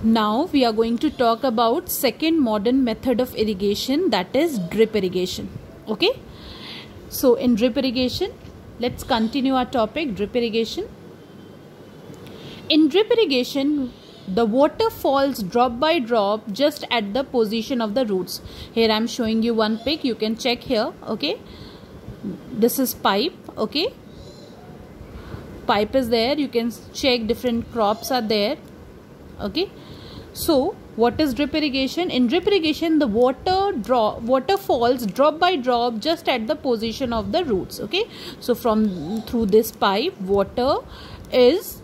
Now we are going to talk about second modern method of irrigation, that is drip irrigation. Okay, so in drip irrigation, let's continue our topic, drip irrigation. In drip irrigation, the water falls drop by drop just at the position of the roots. Here I am showing you one pic, you can check here. Okay, this is pipe. Okay, pipe is there, you can check different crops are there. Okay, so what is drip irrigation? In drip irrigation, the water falls drop by drop just at the position of the roots. Okay, so through this pipe, water is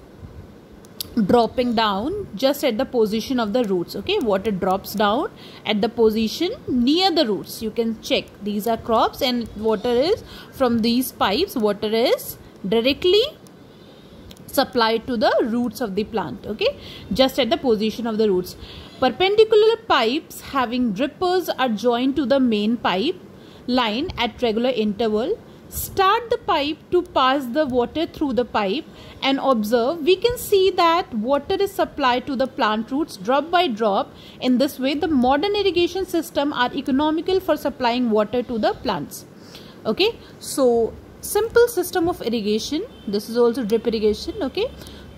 dropping down just at the position of the roots. Okay, water drops down at the position near the roots. You can check, these are crops and water is from these pipes, water is directly supplied to the roots of the plant. Okay, just at the position of the roots. Perpendicular pipes having drippers are joined to the main pipe line at regular interval. Start the pipe to pass the water through the pipe and observe. We can see that water is supplied to the plant roots drop by drop. In this way, the modern irrigation system are economical for supplying water to the plants. Okay, so simple system of irrigation. This is also drip irrigation. Okay,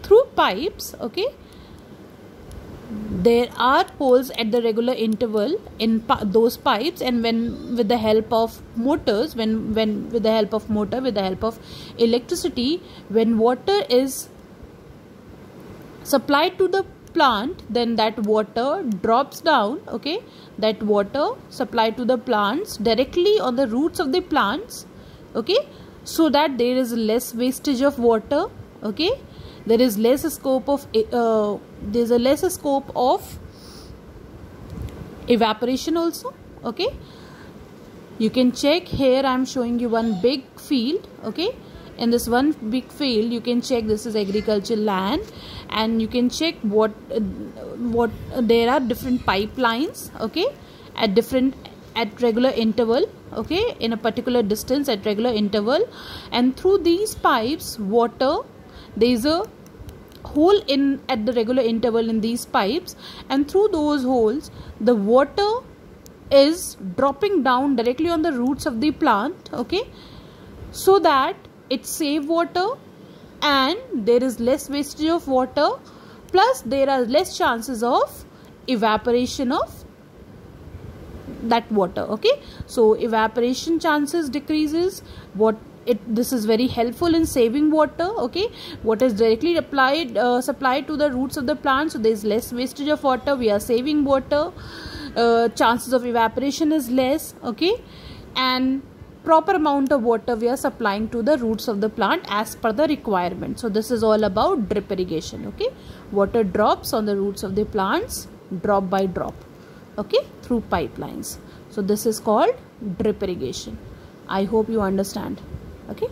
through pipes. Okay, there are holes at the regular interval in those pipes, and when with the help of motors, when with the help of motor, with the help of electricity, when water is supplied to the plant, then that water drops down. Okay, that water supplied to the plants directly on the roots of the plants. Okay, so that there is less wastage of water. Okay, there is less scope of there's a less scope of evaporation also. Okay, you can check here, I am showing you one big field. Okay, in this one big field you can check, this is agricultural land, and you can check what there are different pipelines. Okay, at regular interval. Okay, in a particular distance at regular interval, and through these pipes water, there is a hole at the regular interval in these pipes, and through those holes the water is dropping down directly on the roots of the plant. Okay, so that it saves water and there is less wastage of water, plus there are less chances of evaporation of that water. Okay, so evaporation chances decreases. This is very helpful in saving water. Okay, water is directly supplied to the roots of the plant, so there is less wastage of water, we are saving water, chances of evaporation is less. Okay, and proper amount of water we are supplying to the roots of the plant as per the requirement. So this is all about drip irrigation. Okay, water drops on the roots of the plants drop by drop. Okay, through pipelines. So this is called drip irrigation. I hope you understand. Okay.